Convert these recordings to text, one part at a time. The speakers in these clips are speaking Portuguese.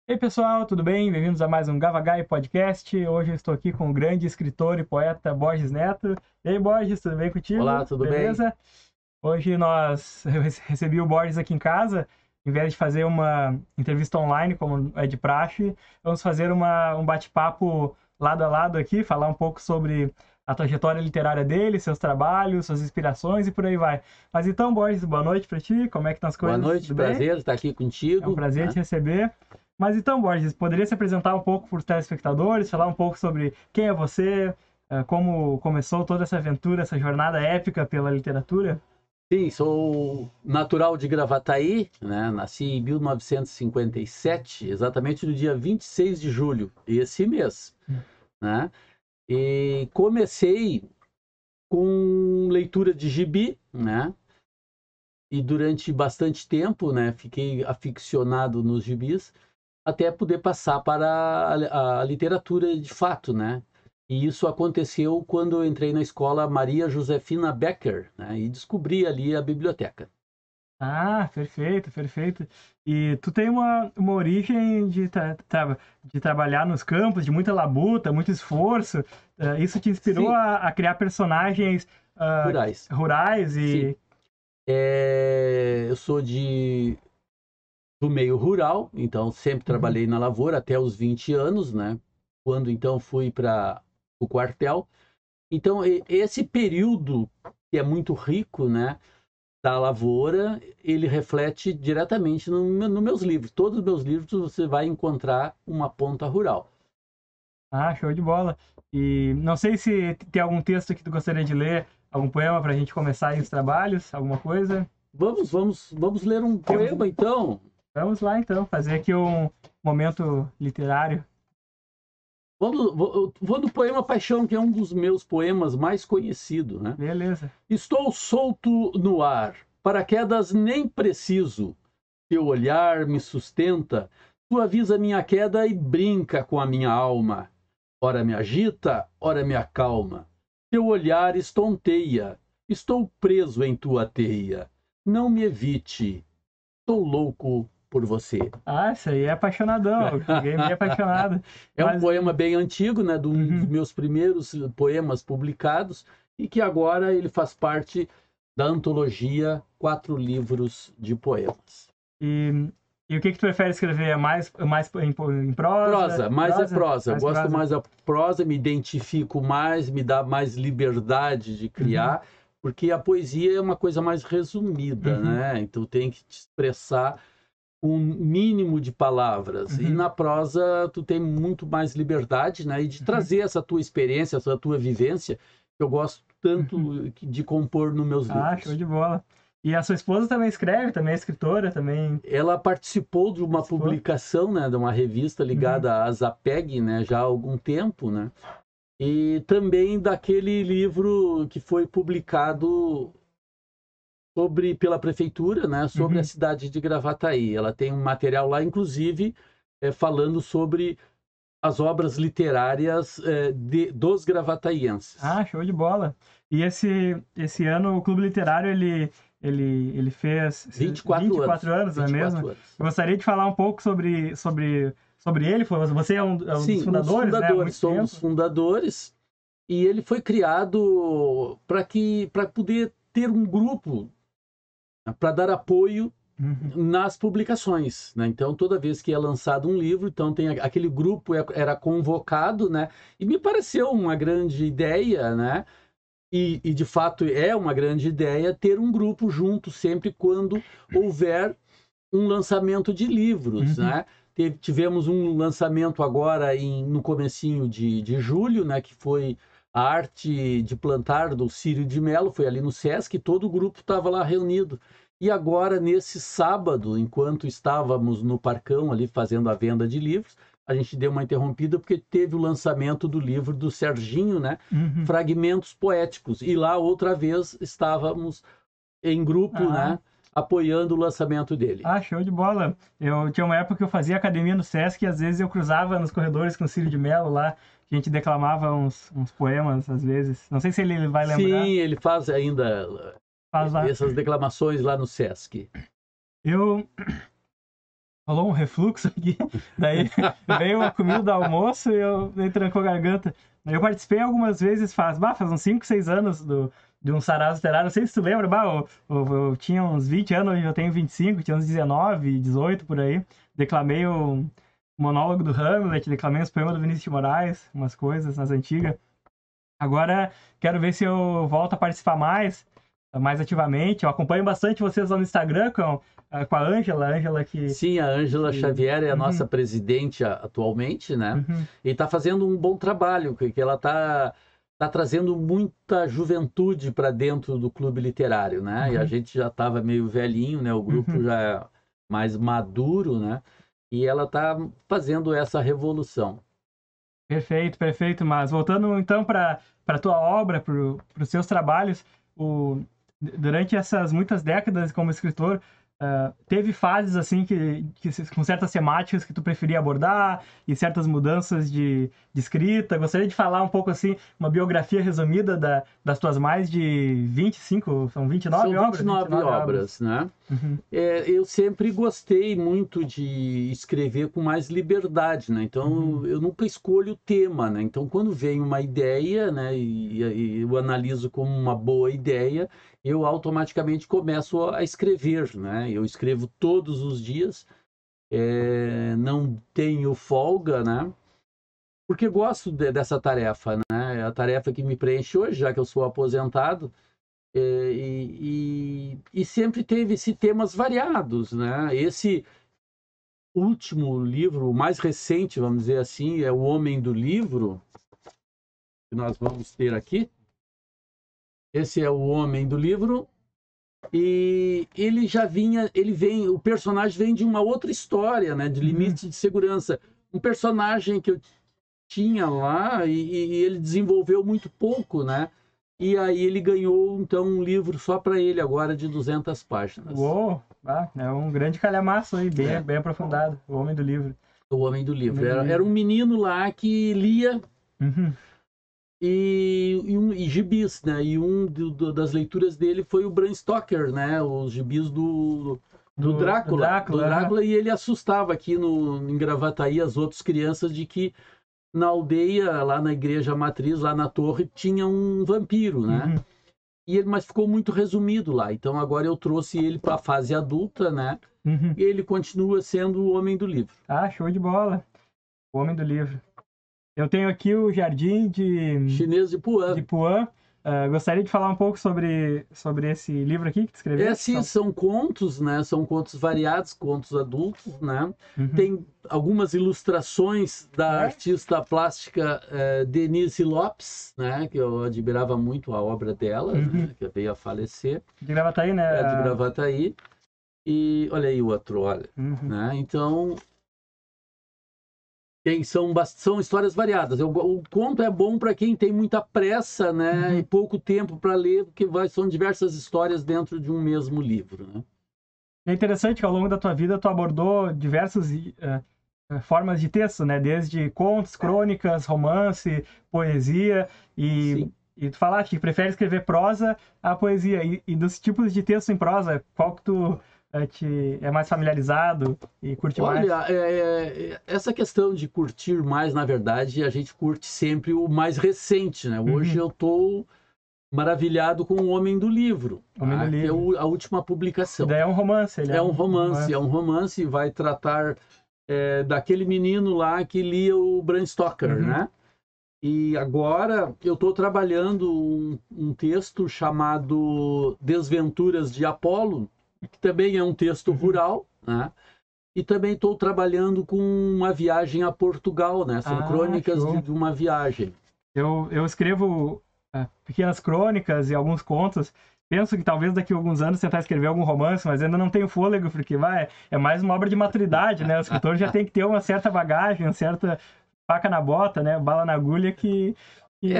E aí, pessoal, tudo bem? Bem-vindos a mais um Gavagai Podcast. Hoje eu estou aqui com o grande escritor e poeta Borges Neto. E aí, Borges, tudo bem Olá, contigo? tudo bem? Beleza? Hoje eu recebi o Borges aqui em casa. Em vez de fazer uma entrevista online, como é de praxe, vamos fazer um bate-papo lado a lado aqui, falar um pouco sobre a trajetória literária dele, seus trabalhos, suas inspirações e por aí vai. Mas então, Borges, boa noite para ti. Como é que estão as Boa coisas? noite, Tudo bem? prazer estar aqui É um contigo, prazer te né? receber. Mas então, Borges, poderia se apresentar um pouco para os telespectadores, falar um pouco sobre quem é você, como começou toda essa aventura, essa jornada épica pela literatura? Sim, sou natural de Gravataí, né? Nasci em 1957, exatamente no dia 26 de julho, esse mês, né? E comecei com leitura de gibi, né? E durante bastante tempo, né, fiquei aficionado nos gibis, até poder passar para a literatura de fato, né? E isso aconteceu quando eu entrei na escola Maria Josefina Becker, né? E descobri ali a biblioteca. Ah, perfeito, perfeito. E tu tem uma origem de trabalhar nos campos, de muita labuta, muito esforço. Isso te inspirou Sim, a criar personagens rurais. rurais Sim. e... Eu sou do meio rural, então sempre Uhum, trabalhei na lavoura até os 20 anos, né? Quando então fui para o quartel. Então, esse período que é muito rico, né? Da lavoura, ele reflete diretamente nos meus livros. Todos os meus livros você vai encontrar uma ponta rural. ah, show de bola. E não sei se tem algum texto que tu gostaria de ler, algum poema para a gente começar aí os trabalhos, alguma coisa. Vamos ler um Temos... poema então. Vamos lá então, fazer aqui um momento literário. Vou no poema Paixão, que é um dos meus poemas mais conhecidos, né? Beleza. Estou solto no ar, paraquedas nem preciso. Teu olhar me sustenta, tu avisa minha queda e brinca com a minha alma. Ora me agita, ora me acalma. Teu olhar estonteia, estou preso em tua teia. Não me evite, estou louco por você. Ah, isso aí é apaixonadão. Cheguei meio apaixonado. É um Mas poema bem antigo, né, de um dos uhum. meus primeiros poemas publicados, e que agora ele faz parte da antologia Quatro Livros de Poemas. E, e o que que tu prefere escrever? Mais em prosa? Prosa, mais é Prosa? prosa. Eu Mais gosto prosa. mais da prosa, me identifico mais, me dá mais liberdade de Uhum. criar, porque a poesia é uma coisa mais resumida, Uhum. né? Então tem que te expressar com um mínimo de palavras. E Uhum. na prosa tu tem muito mais liberdade, né? E de Uhum. trazer essa tua experiência, essa tua vivência, que eu gosto Uhum. tanto de compor nos meus Ah, show livros. de bola. E a sua esposa também escreve, também é escritora, também Ela participou de uma participou? publicação, né, de uma revista Uhum. ligada à Zapeg, né, já há algum tempo, né? E também daquele livro que foi publicado pela prefeitura, né, sobre a Uhum. cidade de Gravataí. Ela tem um material lá, inclusive, falando sobre as obras literárias dos gravataienses. Ah, show de bola. E esse ano o Clube Literário ele fez 24 24 anos. anos, não é mesmo? 24 anos. Eu gostaria de falar um pouco sobre ele. Você é um dos Sim, os fundadores, né? Há fundadores, muito sou um dos tempo. fundadores, e ele foi criado para poder ter um grupo, né, para dar apoio Uhum, nas publicações, né? Então, toda vez que é lançado um livro, então tem aquele grupo era convocado, né? E me pareceu uma grande ideia, né? E de fato é uma grande ideia ter um grupo junto sempre quando houver um lançamento de livros, uhum. né? Tivemos um lançamento agora no comecinho de julho, né? Que foi a arte de plantar do Círio de Mello, foi ali no Sesc, todo o grupo estava lá reunido. E agora, nesse sábado, enquanto estávamos no Parcão ali fazendo a venda de livros, a gente deu uma interrompida porque teve o lançamento do livro do Serginho, né? Uhum. Fragmentos Poéticos. E lá, outra vez, estávamos em grupo, Ah, né? Apoiando o lançamento dele. show de bola. Eu tinha uma época que eu fazia academia no Sesc e às vezes eu cruzava nos corredores com o Círio de Mello lá. A gente declamava uns poemas, às vezes. Não sei se ele vai lembrar. Sim, ele faz ainda Faz lá. essas declamações lá no Sesc. Eu, rolou um refluxo aqui, daí veio a comida do almoço e me trancou a garganta. Eu participei algumas vezes, faz uns 5, 6 anos de um sarau literário, não sei se tu lembra, eu tinha uns 20 anos, hoje eu tenho 25, tinha uns 19, 18 por aí, declamei o monólogo do Hamlet, declamei os poemas do Vinícius de Moraes, umas coisas nas antigas. Agora, quero ver se eu volto a participar mais ativamente. Eu acompanho bastante vocês lá no Instagram com a Ângela que... Sim, a Ângela Xavier é a Uhum. nossa presidente atualmente, né? Uhum. E está fazendo um bom trabalho, que ela está trazendo muita juventude para dentro do clube literário, né? E a Uhum. gente já estava meio velhinho, né? O grupo Uhum. já é mais maduro, né? E ela está fazendo essa revolução. Perfeito, perfeito. Mas voltando então para a tua obra, para os seus trabalhos, durante essas muitas décadas como escritor, teve fases assim com certas temáticas que tu preferia abordar e certas mudanças de escrita. Gostaria de falar um pouco assim, uma biografia resumida das tuas mais de 25, são 29 São obras? 29 obras, né? Uhum. Eu sempre gostei muito de escrever com mais liberdade, né? Então, eu nunca escolho o tema, né? Então, quando vem uma ideia, né, e eu analiso como uma boa ideia, eu automaticamente começo a escrever, né? Eu escrevo todos os dias, não tenho folga, né? Porque gosto dessa tarefa, né? É a tarefa que me preenche hoje, já que eu sou aposentado. E sempre teve temas variados, né? Esse último livro, o mais recente, vamos dizer assim, é O Homem do Livro, que nós vamos ter aqui. Esse é O Homem do Livro, e o personagem vem de uma outra história, né? De Limite de Segurança. Um personagem que eu tinha lá e ele desenvolveu muito pouco, né? E aí ele ganhou, então, um livro só para ele agora, de 200 páginas. Uou! É um grande calhamaço aí, bem aprofundado, o Homem do Livro. O Homem do Livro. Era um menino lá que lia Uhum. e gibis, né? E das leituras dele foi o Bram Stoker, né? Os gibis do Drácula. Do Drácula, e ele assustava aqui em Gravataí as outras crianças de que na aldeia, lá na igreja matriz, lá na torre, tinha um vampiro, né? Mas ficou muito resumido lá. Então agora eu trouxe ele para a fase adulta, né? E ele continua sendo o Homem do Livro. Ah, show de bola. O Homem do Livro. Eu tenho aqui o Jardim Chinês de Puan. Gostaria de falar um pouco sobre esse livro aqui que tu escreveu? Sim, são contos, né? São contos variados, contos adultos, né? Tem algumas ilustrações da artista plástica Denise Lopes, né? Que eu admirava muito a obra dela, né? Que veio a falecer. De Gravataí, né? De Gravataí. E olha aí o outro, olha. Né? Então, são histórias variadas. O conto é bom para quem tem muita pressa, né? E pouco tempo para ler, porque são diversas histórias dentro de um mesmo livro, né? É interessante que ao longo da tua vida tu abordou diversas formas de texto, né? Desde contos, crônicas, romance, poesia e tu falaste que prefere escrever prosa à poesia. E dos tipos de texto em prosa, qual que tu é mais familiarizado e curte mais? Olha, essa questão de curtir mais, na verdade, a gente curte sempre o mais recente, né? Hoje eu estou maravilhado com O Homem do Livro, que é a última publicação. Daí é um romance. É um romance, e vai tratar daquele menino lá que lia o Bram Stoker, né? E agora eu estou trabalhando um texto chamado Desventuras de Apolo, que também é um texto rural, né? E também estou trabalhando com uma viagem a Portugal, né? São crônicas de uma viagem. Eu escrevo pequenas crônicas e alguns contos. Penso que talvez daqui a alguns anos tentar escrever algum romance, mas ainda não tenho fôlego, porque é mais uma obra de maturidade, né? O escritor já tem que ter uma certa bagagem, uma certa faca na bota, né? Bala na agulha que que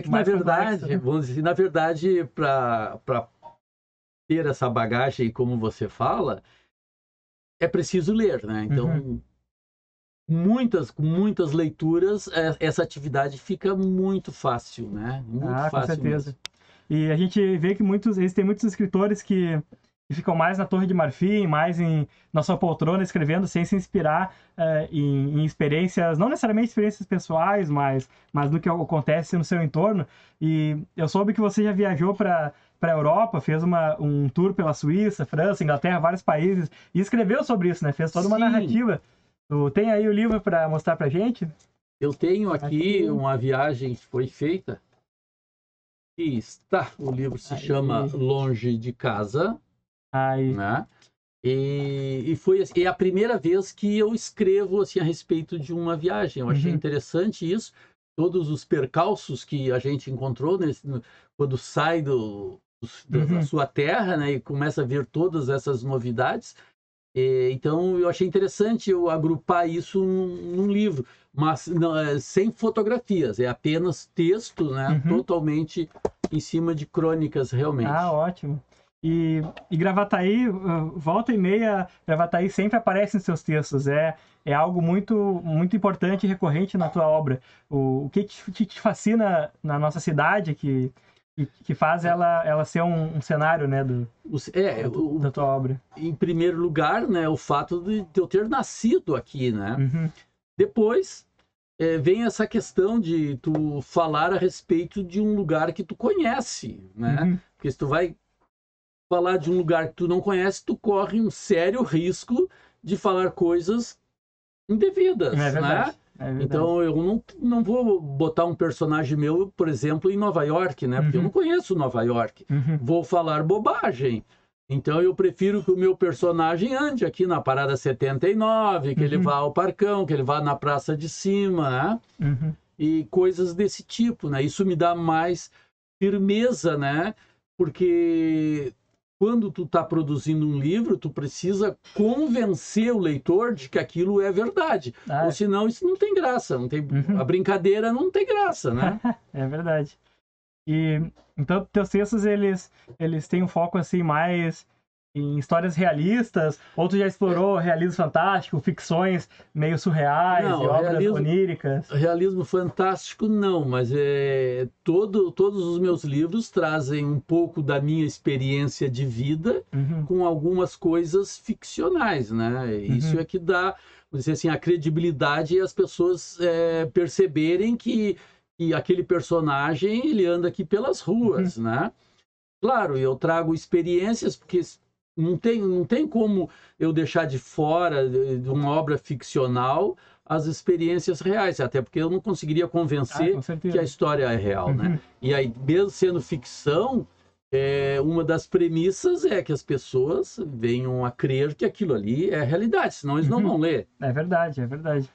na verdade, complexo, né? Vamos dizer, na verdade, para ter essa bagagem, como você fala, é preciso ler, né? Então, com muitas leituras, essa atividade fica muito fácil, né? Muito fácil. Com certeza. Mesmo. E a gente vê que existem muitos escritores que que ficam mais na Torre de Marfim, mais na sua poltrona escrevendo, sem se inspirar em experiências, não necessariamente experiências pessoais, mas no que acontece no seu entorno. E eu soube que você já viajou para a Europa, fez um tour pela Suíça, França, Inglaterra, vários países, e escreveu sobre isso, né? Fez toda uma Sim. narrativa. Tu tem aí o livro para mostrar pra gente? Eu tenho aqui uma viagem que foi feita. E está, o livro se chama Longe de Casa. Aí. Né? E foi assim, é a primeira vez que eu escrevo assim, a respeito de uma viagem. Eu achei interessante isso. Todos os percalços que a gente encontrou quando sai da sua terra, né, e começa a ver todas essas novidades. Então, eu achei interessante eu agrupar isso num livro, mas não, sem fotografias, é apenas texto, né, totalmente em cima de crônicas, realmente. Ah, ótimo. E Gravataí, volta e meia, Gravataí sempre aparece nos seus textos. É algo muito, muito importante e recorrente na tua obra. O que te fascina na nossa cidade que faz ela ser um cenário, né, da tua obra? Em primeiro lugar, né, o fato de eu ter nascido aqui, né? Depois vem essa questão de tu falar a respeito de um lugar que tu conhece, né? Porque se tu vai falar de um lugar que tu não conhece, tu corre um sério risco de falar coisas indevidas, né? Então eu não vou botar um personagem meu, por exemplo, em Nova York, né? Porque eu não conheço Nova York. Vou falar bobagem. Então eu prefiro que o meu personagem ande aqui na Parada 79, que ele vá ao Parcão, que ele vá na Praça de Cima, né? E coisas desse tipo, né? Isso me dá mais firmeza, né? Porque quando tu está produzindo um livro, tu precisa convencer o leitor de que aquilo é verdade. Ou senão isso não tem graça, não tem, a brincadeira não tem graça, né? É verdade. E então teus textos eles têm um foco assim mais em histórias realistas, ou tu já explorou realismo fantástico, ficções meio surreais, Não, e obras oníricas? Realismo fantástico não, mas todos os meus livros trazem um pouco da minha experiência de vida com algumas coisas ficcionais, né? Isso é que dá, vamos dizer assim, a credibilidade e as pessoas perceberem que aquele personagem ele anda aqui pelas ruas, né? Claro, eu trago experiências porque não tem como eu deixar de fora de uma obra ficcional as experiências reais, até porque eu não conseguiria convencer que a história é real, né? E aí, mesmo sendo ficção, uma das premissas é que as pessoas venham a crer que aquilo ali é realidade, senão eles não vão ler. É verdade, é verdade.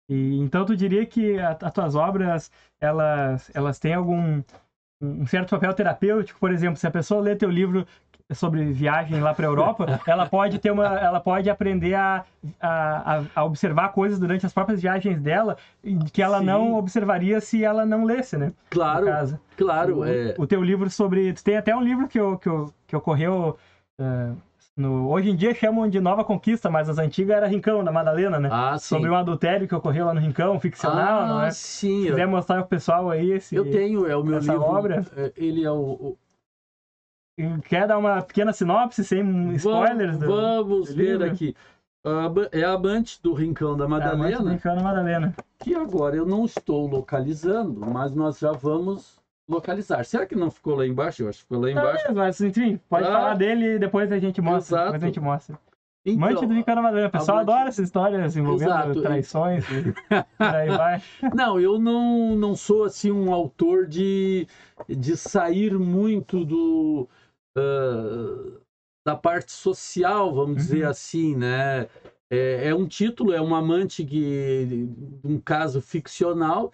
E então tu diria que as tuas obras, elas têm um certo papel terapêutico? Por exemplo, se a pessoa lê teu livro sobre viagem lá para a Europa, ela pode aprender a observar coisas durante as próprias viagens dela que ela não observaria se ela não lesse, né? Claro, claro. O teu livro sobre... Tem até um livro que ocorreu... hoje em dia chamam de Nova Conquista, mas as antigas era Rincão, da Madalena, né? Sobre um adultério que ocorreu lá no Rincão, ficcional, não é? Sim. Se quiser mostrar pro pessoal aí eu tenho, é o meu livro. Obra. Ele é o... Quer dar uma pequena sinopse, sem spoilers? Vamos ver aqui. É a amante do Rincão da Madalena. Amante do Rincão da Madalena. Que agora eu não estou localizando, mas nós já vamos localizar. Será que não ficou lá embaixo? Eu acho que ficou lá embaixo. Mas enfim, pode falar dele e depois a gente mostra. Exato. Depois a gente mostra. Então, Amante do Rincão da Madalena. O pessoal adora essas histórias envolvendo traições. Por aí vai. Não, eu não sou assim um autor de sair muito da parte social, vamos dizer assim, né? É um título, é uma amante de um caso ficcional,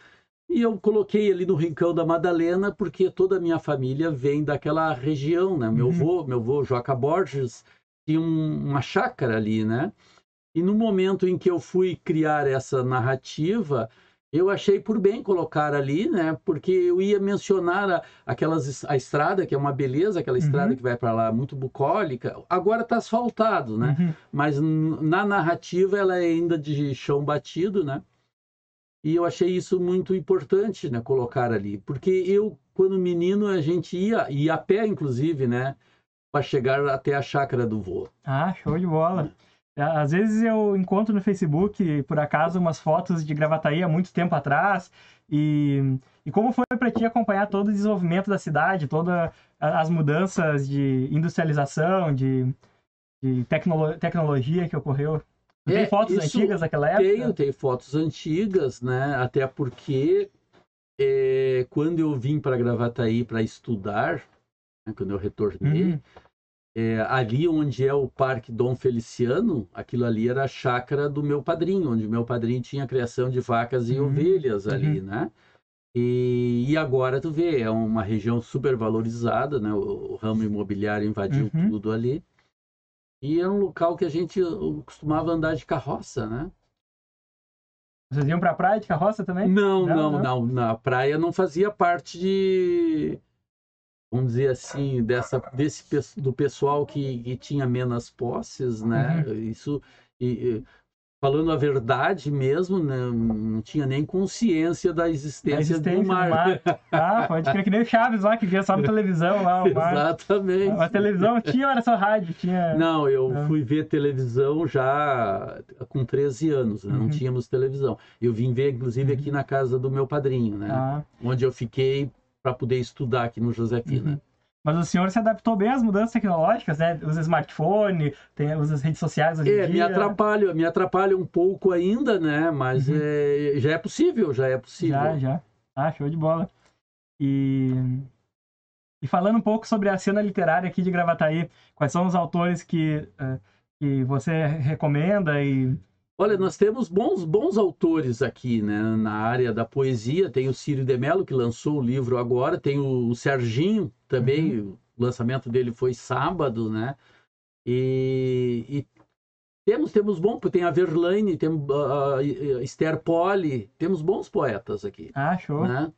e eu coloquei ali no Rincão da Madalena porque toda a minha família vem daquela região, né? Meu avô Joca Borges tinha uma chácara ali, né? E no momento em que eu fui criar essa narrativa, eu achei por bem colocar ali, né? Porque eu ia mencionar a estrada, que é uma beleza, aquela estrada que vai para lá, muito bucólica. Agora está asfaltado, né? Mas na narrativa ela é ainda de chão batido, né? E eu achei isso muito importante, né? Colocar ali. Porque eu, quando menino, a gente ia a pé, inclusive, né? para chegar até a chácara do vô. Ah, show de bola. Às vezes eu encontro no Facebook, por acaso, umas fotos de Gravataí há muito tempo atrás. E como foi para ti acompanhar todo o desenvolvimento da cidade, todas as mudanças de industrialização, de tecnologia que ocorreu? Tu tem fotos antigas daquela época? Tenho fotos antigas, né? Até porque quando eu vim para Gravataí para estudar, né, quando eu retornei, ali onde é o Parque Dom Feliciano, aquilo ali era a chácara do meu padrinho, onde o meu padrinho tinha criação de vacas e ovelhas ali, né? E agora tu vê, é uma região super valorizada, né? O ramo imobiliário invadiu tudo ali. E é um local que a gente costumava andar de carroça, né? Vocês iam pra praia de carroça também? Não. Na praia não fazia parte de, vamos dizer assim, do pessoal que tinha menos posses, né? Isso, falando a verdade mesmo, né? Não tinha nem consciência da existência do mar. Ah, pode crer, que nem o Chaves lá, que via só na televisão lá o mar. Exatamente. A televisão tinha ou era só rádio? Não, eu fui ver televisão já com 13 anos, né? Não tínhamos televisão. Eu vim ver, inclusive, aqui na casa do meu padrinho, né? Onde eu fiquei para poder estudar aqui no Josefina. Mas o senhor se adaptou bem às mudanças tecnológicas, né? Usa smartphone, usa as redes sociais hoje em dia. Me atrapalha um pouco ainda, né? Mas já é possível. Já. Ah, show de bola. E falando um pouco sobre a cena literária aqui de Gravataí, quais são os autores que você recomenda? Olha, nós temos bons autores aqui, né? Na área da poesia. Tem o Círio de Mello, que lançou o livro agora. Tem o Serginho também. O lançamento dele foi sábado, né? E temos bom. Tem a Verlaine, tem a Esther Polle. Temos bons poetas aqui. Ah, show. Né?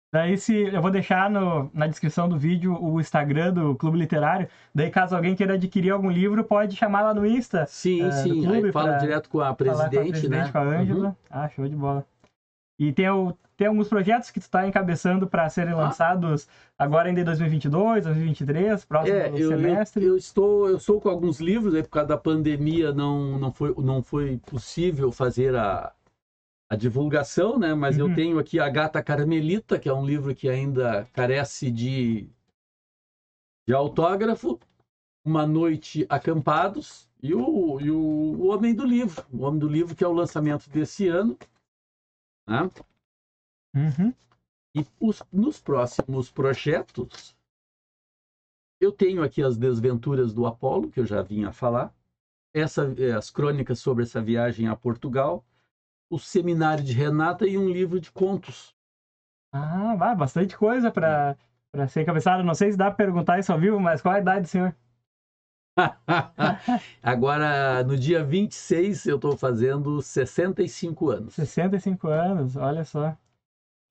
Daí eu vou deixar na descrição do vídeo o Instagram do Clube Literário. Daí caso alguém queira adquirir algum livro, pode chamar lá no Insta. Sim. Aí fala direto com a presidente, né? Com a Ângela. Ah, show de bola. E tem alguns projetos que tu está encabeçando para serem lançados agora ainda em 2022, 2023, próximo semestre? Eu estou com alguns livros, aí por causa da pandemia não foi possível fazer a divulgação, né? Mas eu tenho aqui A Gata Carmelita, que é um livro que ainda carece de autógrafo, Uma Noite Acampados, e o Homem do Livro. O Homem do Livro, que é o lançamento desse ano. Né? E nos próximos projetos, eu tenho aqui As Desventuras do Apolo, que eu já vinha falar, as crônicas sobre essa viagem a Portugal, o Seminário de Renata e um livro de contos. Ah, bastante coisa para ser encabeçado. Não sei se dá para perguntar isso ao vivo, mas qual a idade do senhor? Agora, no dia 26, eu estou fazendo 65 anos. 65 anos, olha só.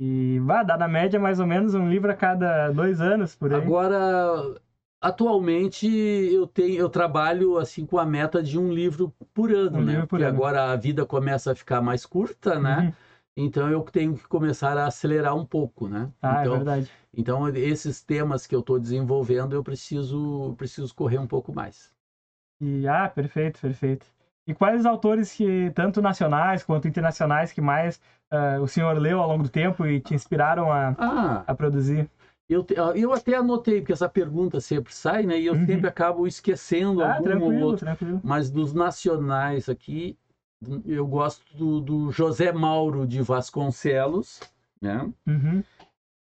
E dá na média mais ou menos um livro a cada 2 anos, por aí. Agora, atualmente, eu trabalho assim com a meta de um livro por ano, né? Porque agora a vida começa a ficar mais curta, né? Então eu tenho que começar a acelerar um pouco, né? Então, é verdade. Então, esses temas que eu estou desenvolvendo, eu preciso correr um pouco mais. Perfeito. E quais os autores que, tanto nacionais quanto internacionais, que mais o senhor leu ao longo do tempo e te inspiraram a produzir? Eu até anotei, porque essa pergunta sempre sai, né? E eu sempre acabo esquecendo algum ou outro. Tranquilo. Mas dos nacionais aqui, eu gosto do José Mauro de Vasconcelos, né?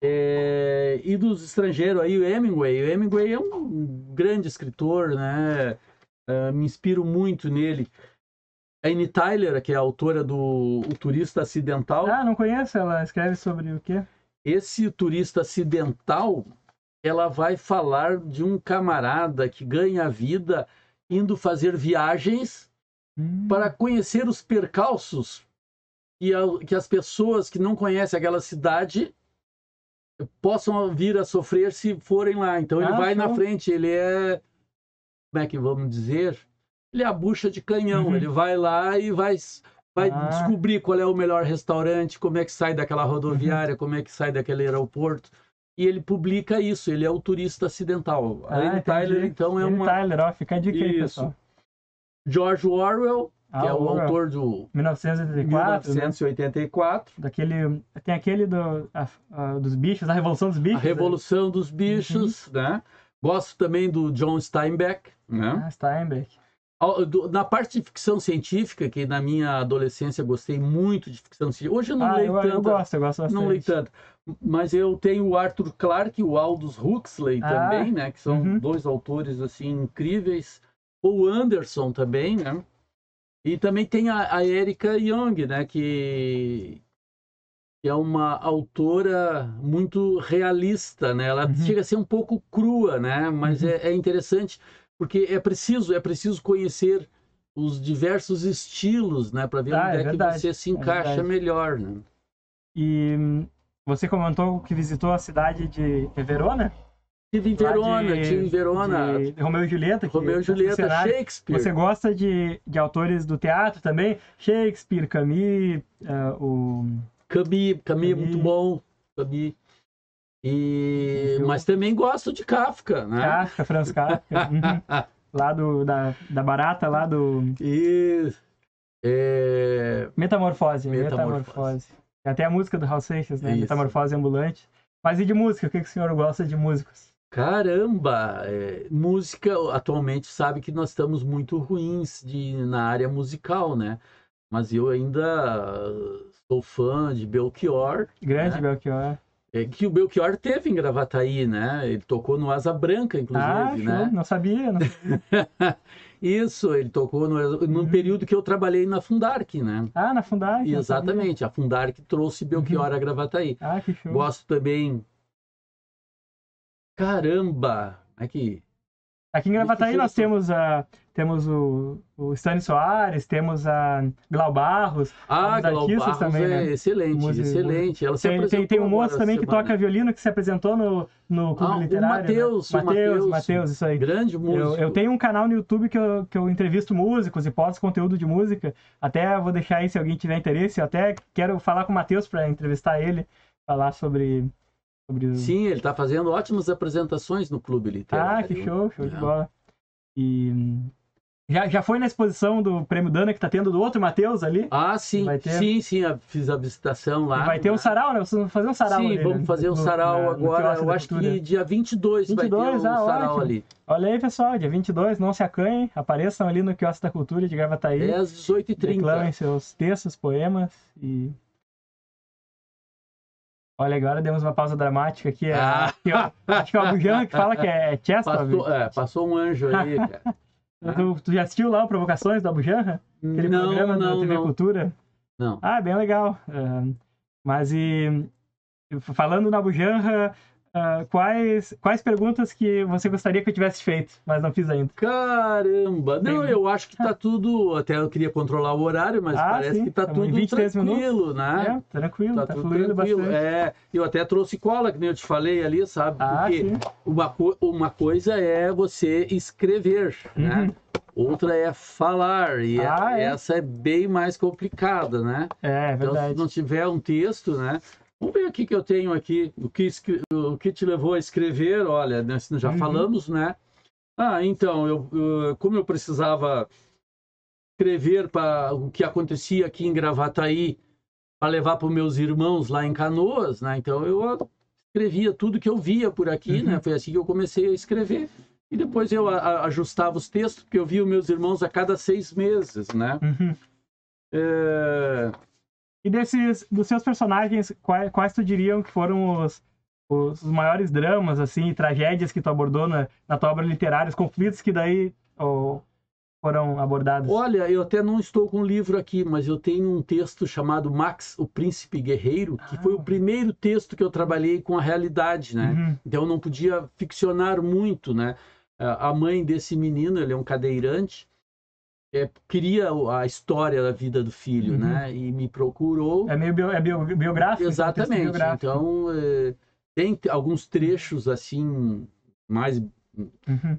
E dos estrangeiros aí, o Hemingway. O Hemingway é um grande escritor, né? Me inspiro muito nele. A Anne Tyler, que é a autora do O Turista Acidental. Não conheço. Ela escreve sobre o quê? Esse Turista Acidental, ela vai falar de um camarada que ganha a vida indo fazer viagens para conhecer os percalços que as pessoas que não conhecem aquela cidade possam vir a sofrer se forem lá. Então ele vai na frente, ele é, como é que vamos dizer? Ele é a bucha de canhão, ele vai lá e vai descobrir qual é o melhor restaurante, como é que sai daquela rodoviária, como é que sai daquele aeroporto. e ele publica isso, ele é o turista acidental. A Anne Tyler, então, é uma... Tyler, ó, fica a dica aí, pessoal. George Orwell, que é o autor do 1984, 1984. Né? Tem aquele dos bichos, a Revolução dos Bichos. A Revolução dos Bichos, né? Gosto também do John Steinbeck, né? Steinbeck. Na parte de ficção científica, que na minha adolescência gostei muito de ficção científica. Hoje eu não leio tanto. Eu gosto bastante. Não leio tanto. Mas eu tenho o Arthur Clarke e o Aldous Huxley também, né? Que são dois autores, assim, incríveis. O Anderson também, né? E também tem a Erika Young, né? Que é uma autora muito realista, né? Ela chega a ser um pouco crua, né? Mas é interessante, porque é preciso conhecer os diversos estilos, né? Para ver onde é que você se encaixa melhor, né? E você comentou que visitou a cidade de Verona? Estive em Verona. De Romeu e Julieta. Romeu e Julieta, Shakespeare. Você gosta de autores do teatro também? Shakespeare, Camus, Camus é muito bom. Camus. Mas também gosto de Kafka, né? Kafka, Franz Kafka. Lá da Barata, lá do... Metamorfose. Tem até a música do Raul Seixas, né? Isso. Metamorfose ambulante. Mas e de música? O que o senhor gosta de músicos? Caramba! Música, atualmente, sabe que nós estamos muito ruins na área musical, né? Mas eu ainda sou fã de Belchior. Grande, né? Belchior. Que o Belchior teve em Gravataí, né? Ele tocou no Asa Branca, inclusive, né? Não sabia. Isso, ele tocou no período que eu trabalhei na Fundark, né? Na Fundark. Exatamente, a Fundark trouxe Belchior a Gravataí. Que show. Gosto também... Caramba! Aqui em Gravataí nós temos o Stani Soares, temos a Glau Barros. Glau Barros também, né? excelente. Ela tem um moço também que toca violino que se apresentou no Clube Literário. O Matheus, isso aí. Grande músico. Eu tenho um canal no YouTube que eu entrevisto músicos e posto conteúdo de música. Até vou deixar aí se alguém tiver interesse. Eu até quero falar com o Matheus para entrevistar ele, falar sobre... Sim, ele está fazendo ótimas apresentações no Clube Literário. Que show de bola. E já foi na exposição do Prêmio Dana que está tendo do outro Matheus ali? Sim, fiz a visitação lá. E vai ter um sarau, né? Vocês vão fazer um sarau ali, vamos fazer um sarau agora, eu acho que dia 22 vai ter um sarau ótimo. ali. Olha aí, pessoal, dia 22, não se acanhem, apareçam ali no Quiosque da Cultura de Gravataí. Às 18h30. Declamem seus textos, poemas e... Olha, agora demos uma pausa dramática aqui. Acho que é o Abujamra que fala que é Chestov. Passou um anjo aí, cara. Tu já assistiu lá o Provocações do Abujamra? Aquele programa da TV Cultura? Não. Bem legal. Mas falando na Abujamra, quais perguntas que você gostaria que eu tivesse feito, mas não fiz ainda? Caramba! Não, eu acho que tá tudo... Até eu queria controlar o horário, mas parece que tá tudo tranquilo, né? Tranquilo, tá fluindo bastante. Eu até trouxe cola, que nem eu te falei ali, sabe? Porque uma coisa é você escrever, né? Outra é falar, e essa é bem mais complicada, né? É verdade. Então, se não tiver um texto, né? Vamos ver aqui que eu tenho aqui, o que te levou a escrever, olha, nós já falamos, né? Então, como eu precisava escrever para o que acontecia aqui em Gravataí, para levar para os meus irmãos lá em Canoas, né? Então, eu escrevia tudo que eu via por aqui, né? Foi assim que eu comecei a escrever. E depois eu ajustava os textos, porque eu via os meus irmãos a cada 6 meses, né? E dos seus personagens, quais tu diriam que foram os maiores dramas, assim, tragédias que tu abordou na tua obra literária, os conflitos que daí foram abordados? Olha, eu até não estou com o livro aqui, mas eu tenho um texto chamado Max, o Príncipe Guerreiro, que foi o primeiro texto que eu trabalhei com a realidade, né? Então eu não podia ficcionar muito, né? A mãe desse menino, ele é um cadeirante, queria a história da vida do filho, né? E me procurou. É meio biográfico? Exatamente. Biográfico. Então, tem alguns trechos, assim, mais,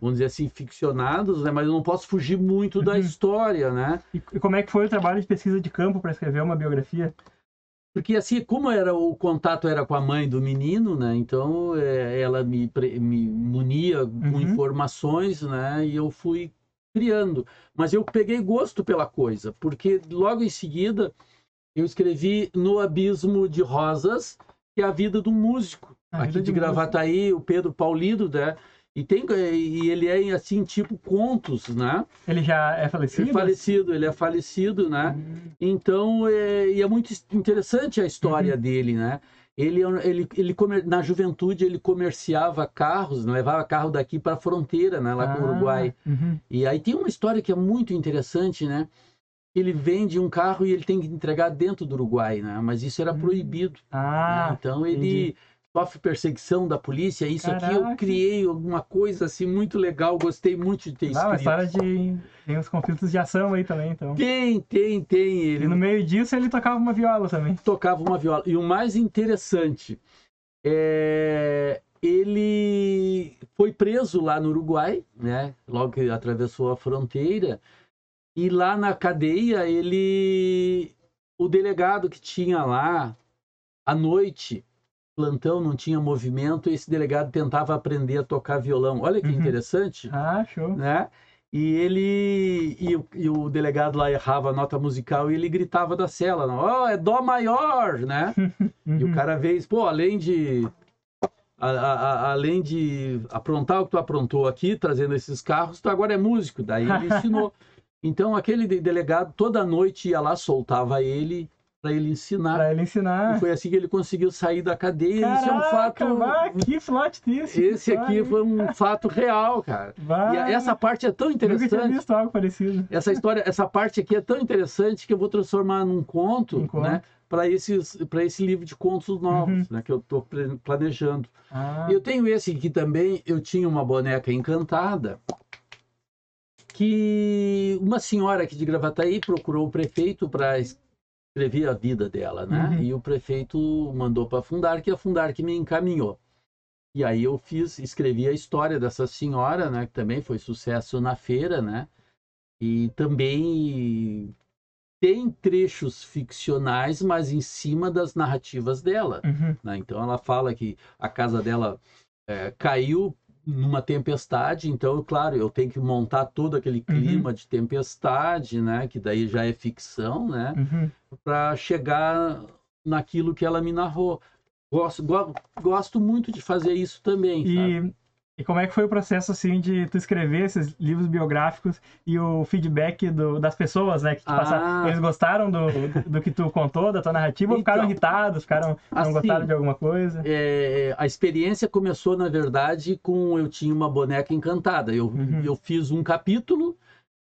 vamos dizer assim, ficcionados, né? Mas eu não posso fugir muito da história, né? E como é que foi o trabalho de pesquisa de campo para escrever uma biografia? Porque assim, como era o contato era com a mãe do menino, né? Então ela me munia com Uhum. informações, né? E eu fui criando. Mas eu peguei gosto pela coisa, porque logo em seguida eu escrevi No Abismo de Rosas, que é a vida de um músico A aqui vida de de músico. Gravataí, o Pedro Paulino, né? E ele é assim, tipo contos, né? Ele já é falecido? Ele é falecido, né? Hum. Então, e é muito interessante a história Uhum. dele, né? Na juventude ele comerciava carros, né? Levava carro daqui para a fronteira, né? Lá com o Ah, Uruguai. uhum. E aí tem uma história que é muito interessante, né? Ele vende um carro e ele tem que entregar dentro do Uruguai, né? Mas isso era proibido, né? Ah, Então entendi. ele sofre perseguição da polícia. Isso aqui eu Caraca. criei alguma coisa assim muito legal, gostei muito de ter Ah, uma escrito. história de... Tem uns conflitos de ação aí também, então. Tem. E no Ele meio disso ele tocava uma viola também. tocava uma viola. E o mais interessante ele foi preso lá no Uruguai, né? Logo que atravessou a fronteira. E lá na cadeia, o delegado que tinha lá, à noite, plantão, não tinha movimento, esse delegado tentava aprender a tocar violão. Olha que Uhum. interessante, Ah, show. né? E o delegado lá errava a nota musical e ele gritava da cela, ó, é dó maior, né? E o Uhum. cara fez, pô, além de aprontar o que tu aprontou aqui, trazendo esses carros, tu agora é músico. Daí ele ensinou. Então aquele delegado toda noite ia lá, soltava ele para ele ensinar. Pra ele E ensinar. foi assim que ele conseguiu sair da cadeia. Isso é um Caraca, fato. vá, que plot twist, que Esse história, aqui hein? foi um fato real, cara. E essa Vá, parte é tão nunca tinha interessante. visto algo parecido. Essa história, essa parte aqui é tão interessante que eu vou transformar num Um conto, né? conto. Para esse livro de contos novos, Uhum. né? Que eu estou planejando. Ah, Eu tenho esse aqui também. Eu tinha uma boneca encantada que uma senhora aqui de Gravataí procurou o prefeito para escrever a vida dela, né? uhum. E o prefeito mandou para a Fundarc e a Fundarc me encaminhou. E aí eu escrevi a história dessa senhora, né? Que também foi sucesso na feira, né? E também tem trechos ficcionais, mas em cima das narrativas dela, Uhum. né? Então ela fala que a casa dela caiu numa tempestade, então, claro, eu tenho que montar todo aquele Uhum. clima de tempestade, né? Que daí já é ficção, né? Uhum. Para chegar naquilo que ela me narrou. Gosto muito de fazer isso também, sabe? E, e como é que foi o processo, assim, de tu escrever esses livros biográficos e o feedback das pessoas, né, que te passaram? Ah, Eles gostaram do que tu contou, da tua narrativa, ou ficaram então, irritados, não gostaram assim, de alguma coisa? a experiência começou, na verdade, com eu tinha uma boneca encantada. Uhum. Eu fiz um capítulo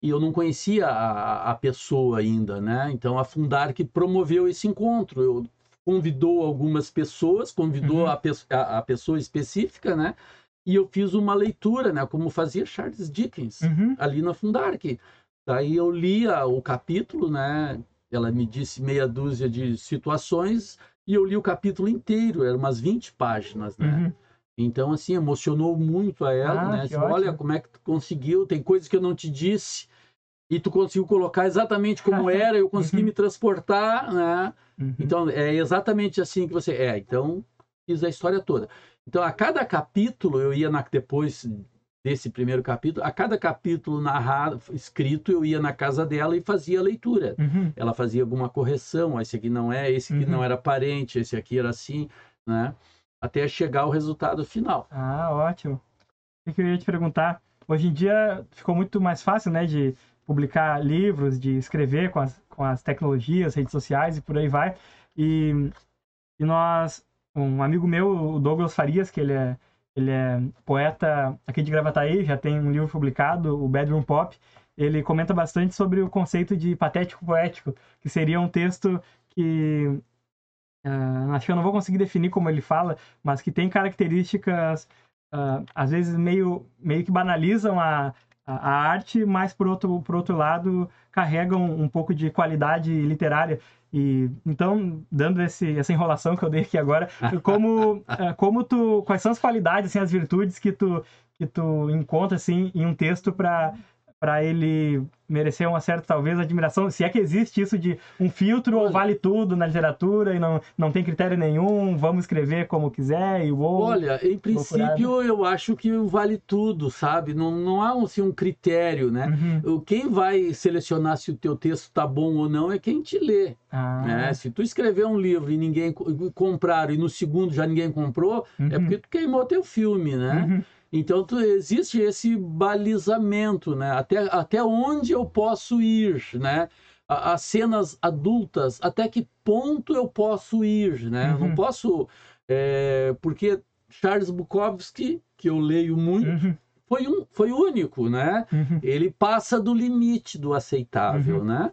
e eu não conhecia a pessoa ainda, né? Então a Fundarc promoveu esse encontro. Convidou algumas pessoas, convidou Uhum. a pessoa específica, né? E eu fiz uma leitura, né? Como fazia Charles Dickens Uhum. ali na Fundarc. Daí eu lia o capítulo, né? Ela me disse meia dúzia de situações e eu li o capítulo inteiro, eram umas 20 páginas, né? Uhum. Então, assim, emocionou muito a ela, Ah, né? que Assim, olha ótimo. como é que tu conseguiu, tem coisas que eu não te disse e tu conseguiu colocar exatamente como era, eu consegui Uhum. me transportar, né? Uhum. Então, é exatamente assim que você... então, fiz a história toda. Então, a cada capítulo, eu ia depois desse primeiro capítulo, a cada capítulo narrado, escrito, eu ia na casa dela e fazia a leitura. Uhum. Ela fazia alguma correção, esse aqui não é, esse aqui não Uhum. era parente, esse aqui era assim, né? Até chegar ao resultado final. Ah, ótimo. O que eu ia te perguntar? Hoje em dia ficou muito mais fácil, né, de publicar livros, de escrever com as tecnologias, redes sociais e por aí vai. E, e nós, um amigo meu, o Douglas Farias, que ele é poeta aqui de Gravataí, já tem um livro publicado, o Bedroom Pop. Ele comenta bastante sobre o conceito de patético poético, que seria um texto que acho que eu não vou conseguir definir como ele fala, mas que tem características, às vezes, meio que banalizam a arte, mas, por outro lado, carregam um pouco de qualidade literária. E, então, dando essa enrolação que eu dei aqui agora, quais são as qualidades, assim, as virtudes que tu encontra, assim, em um texto para para ele merecer uma certa, talvez, admiração? Se é que existe isso de um filtro ou vale tudo na literatura e não tem critério nenhum, vamos escrever como quiser e uou. Olha, em princípio eu acho que vale tudo, sabe? Não há assim, um critério, né? Quem vai selecionar se o teu texto tá bom ou não é quem te lê. Né? Se tu escrever um livro e ninguém comprar e no segundo já ninguém comprou, é porque tu queimou teu filme, né? Então, existe esse balizamento, né? Até onde eu posso ir, né? As cenas adultas, até que ponto eu posso ir, né? Eu não posso... porque Charles Bukowski, que eu leio muito, foi único, né? Ele passa do limite do aceitável, né?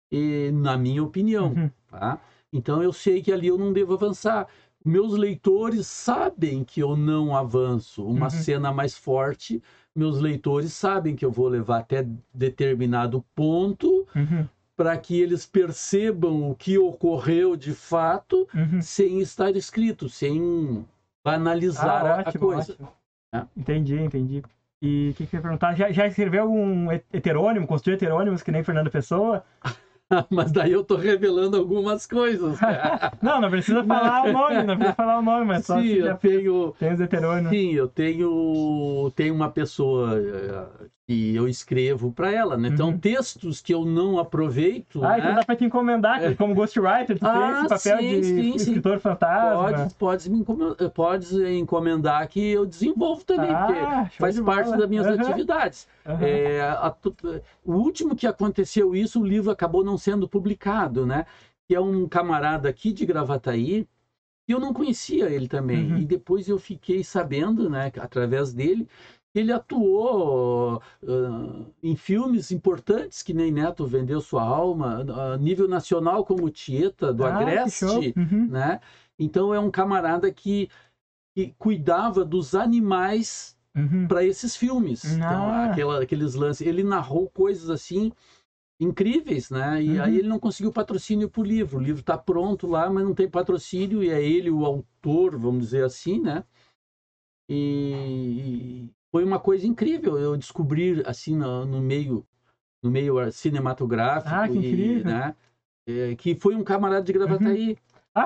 E, na minha opinião, tá? Então, eu sei que ali eu não devo avançar. Meus leitores sabem que eu não avanço. Uma cena mais forte, meus leitores sabem que eu vou levar até determinado ponto para que eles percebam o que ocorreu de fato sem estar escrito, sem banalizar a coisa. Ótimo. Entendi. E o que eu ia perguntar? Já escreveu algum heterônimo, construiu heterônimos que nem Fernando Pessoa? Mas daí eu tô revelando algumas coisas. não precisa falar o nome, mas só sim, tem os heterônimos. Sim, eu tenho uma pessoa que eu escrevo para ela, né? Então, textos que eu não aproveito... então dá para te encomendar, como ghostwriter, tu tem esse papel de escritor fantasma. Podes encomendar que eu desenvolvo também, porque faz parte das minhas atividades. O último que aconteceu isso, o livro acabou não sendo publicado, né? Que é um camarada aqui de Gravataí, e eu não conhecia ele também. E depois eu fiquei sabendo, né, através dele, que ele atuou em filmes importantes, que nem Neto Vendeu Sua Alma, a nível nacional, como Tieta, do Agreste, né? Então é um camarada que cuidava dos animais para esses filmes. Então, aqueles lances. Ele narrou coisas assim incríveis, né? E aí ele não conseguiu patrocínio para o livro. O livro está pronto lá, mas não tem patrocínio, e é ele o autor, vamos dizer assim, né? E foi uma coisa incrível eu descobrir assim no meio cinematográfico. Que incrível! Né? Que foi um camarada de Gravataí.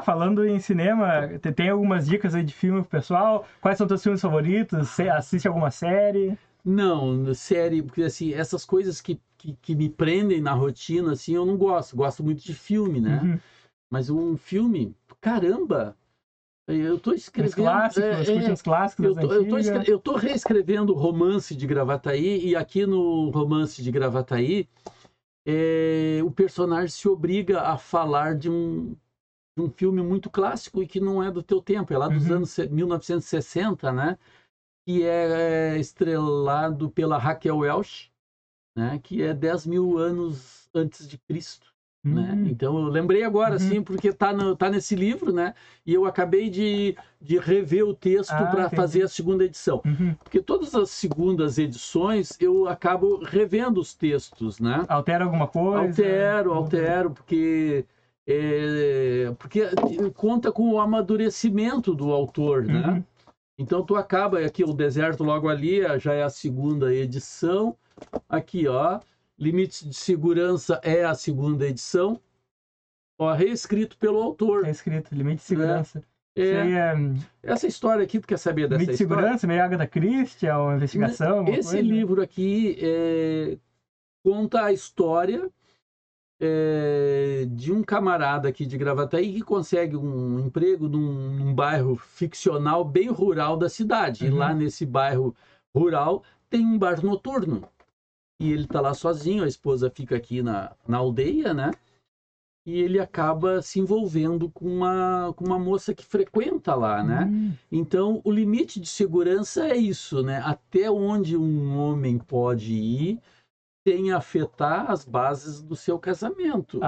Falando em cinema, tem algumas dicas aí de filme pro pessoal? Quais são teus filmes favoritos? Você assiste alguma série? Não, série, porque assim, essas coisas que me prendem na rotina, assim, eu não gosto. Gosto muito de filme, né? Mas um filme, caramba! Eu tô escrevendo... Os clássicos eu tô reescrevendo o Romance de Gravataí, e aqui no Romance de Gravataí, o personagem se obriga a falar de um filme muito clássico e que não é do teu tempo, é lá dos anos 1960, né? Que é estrelado pela Raquel Welch, né? Que é 10 mil anos antes de Cristo. Né? Então eu lembrei agora, assim, porque tá nesse livro, né? E eu acabei de rever o texto para fazer a segunda edição. Porque todas as segundas edições eu acabo revendo os textos, né? Altera alguma coisa? Altero, porque conta com o amadurecimento do autor, né? Então tu acaba aqui, o Deserto logo ali, já é a segunda edição. Aqui, ó, Limites de Segurança é a segunda edição. Ó, reescrito pelo autor. Reescrito, Limite de Segurança. Essa história aqui, tu quer saber dessa Limite de história? Segurança, meio Agatha Christie, é uma investigação? Esse livro aqui conta a história de um camarada aqui de Gravataí que consegue um emprego num bairro ficcional bem rural da cidade. E lá nesse bairro rural tem um bar noturno. E ele tá lá sozinho, a esposa fica aqui na aldeia, né? E ele acaba se envolvendo com uma moça que frequenta lá, né? Então, o limite de segurança é isso, né? Até onde um homem pode ir sem afetar as bases do seu casamento.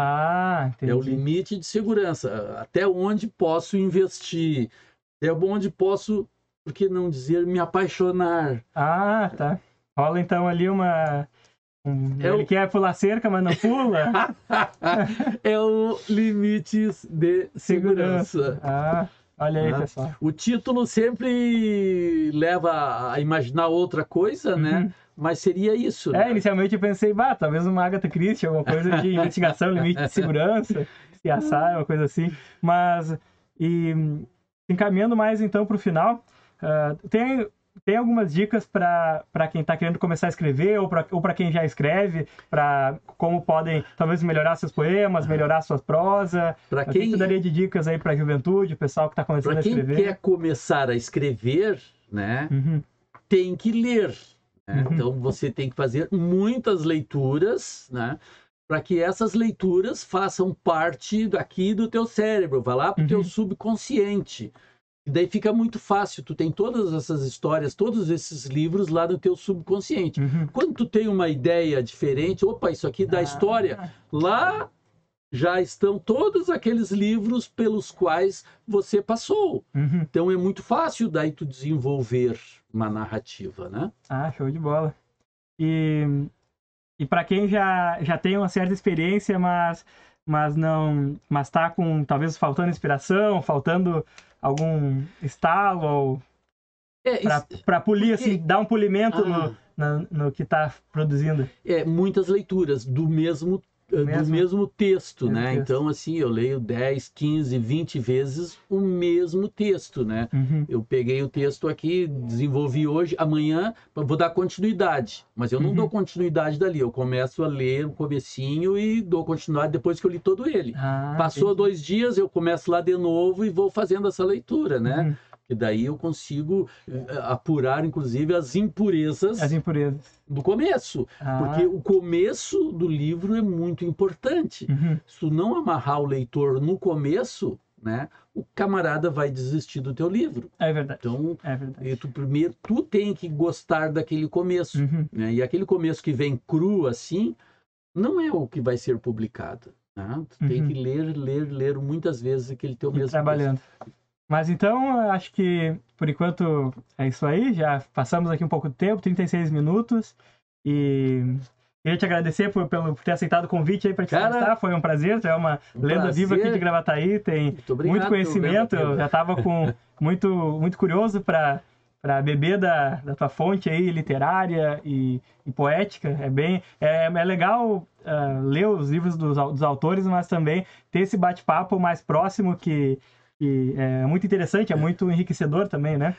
Entendi. É o limite de segurança. Até onde posso investir? Até onde posso, por que não dizer, me apaixonar? Tá. Rola então ali ele quer pular cerca, mas não pula. É o Limites de Segurança. Olha aí, pessoal. O título sempre leva a imaginar outra coisa, né? mas seria isso, né? Inicialmente eu pensei, talvez uma Agatha Christie, alguma coisa de investigação, limite de segurança, CSI, uma coisa assim. Mas, encaminhando mais então para o final, tem algumas dicas para quem está querendo começar a escrever ou para quem já escreve, para como podem talvez melhorar seus poemas, melhorar suas prosas. Para quem que tu daria de dicas aí para a juventude, o pessoal que está começando a escrever? Para quem quer começar a escrever, né, tem que ler. Né? Então você tem que fazer muitas leituras, né, para que essas leituras façam parte daqui do teu cérebro, vá lá para o teu subconsciente. E daí fica muito fácil, tu tem todas essas histórias, todos esses livros lá no teu subconsciente. Quando tu tem uma ideia diferente, opa, isso aqui da história, lá já estão todos aqueles livros pelos quais você passou. Então é muito fácil daí tu desenvolver uma narrativa, né? Show de bola. E para quem já tem uma certa experiência, mas tá com talvez faltando inspiração, faltando algum estalo ou para polir, assim, dar um polimento no que está produzindo. Muitas leituras do mesmo texto, né? Então, assim, eu leio 10, 15, 20 vezes o mesmo texto, né? Eu peguei o texto aqui, desenvolvi hoje, amanhã vou dar continuidade, mas eu não dou continuidade dali, eu começo a ler o comecinho e dou continuidade depois que eu li todo ele. Passou 2 dias, eu começo lá de novo e vou fazendo essa leitura, né? E daí eu consigo apurar, inclusive, as impurezas do começo. Porque o começo do livro é muito importante. Se tu não amarrar o leitor no começo, né, o camarada vai desistir do teu livro. É verdade. Então, primeiro, tu tem que gostar daquele começo. Né? E aquele começo que vem cru assim, não é o que vai ser publicado. Né? Tu tem que ler muitas vezes aquele teu mesmo trabalhando. Texto. Mas então, acho que por enquanto é isso aí. Já passamos aqui um pouco de tempo, 36 minutos. E queria te agradecer por ter aceitado o convite aí para te entrevistar. Foi um prazer. Tu é uma lenda viva aqui de Gravataí, tem muito conhecimento. Eu já estava muito curioso para beber da tua fonte aí, literária e poética. É legal ler os livros dos autores, mas também ter esse bate-papo mais próximo que é muito interessante, é muito enriquecedor também, né?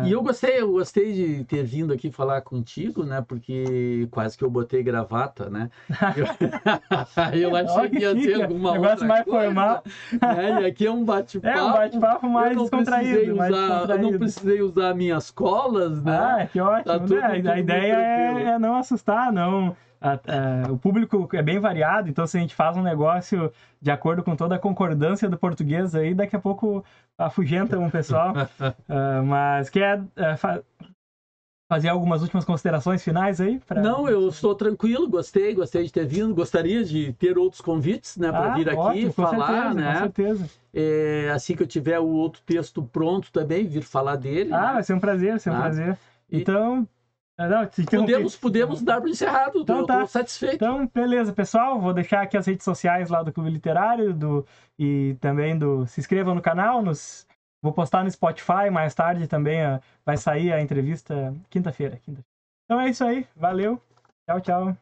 E eu gostei de ter vindo aqui falar contigo, né? Porque quase que eu botei gravata, né? Eu achei que ia ter alguma negócio mais coisa, formal. Né? E aqui é um bate-papo. Um bate-papo mais descontraído. Eu não precisei usar minhas colas, né? Que ótimo. Tá a ideia é não assustar, não... o público é bem variado, então se a gente faz um negócio de acordo com toda a concordância do português aí, daqui a pouco afugenta um pessoal. Mas quer fazer algumas últimas considerações finais aí? Não, eu estou tranquilo, gostei de ter vindo, gostaria de ter outros convites, né, para vir aqui ótimo, falar, certeza, né? Com certeza. Assim que eu tiver o outro texto pronto também, vir falar dele. Né? Vai ser um prazer, prazer. Então... Podemos dar para encerrado, então, eu estou satisfeito. Então, beleza, pessoal. Vou deixar aqui as redes sociais lá do Clube Literário e também se inscrevam no canal. Vou postar no Spotify mais tarde também. Vai sair a entrevista quinta-feira. Então é isso aí. Valeu. Tchau, tchau.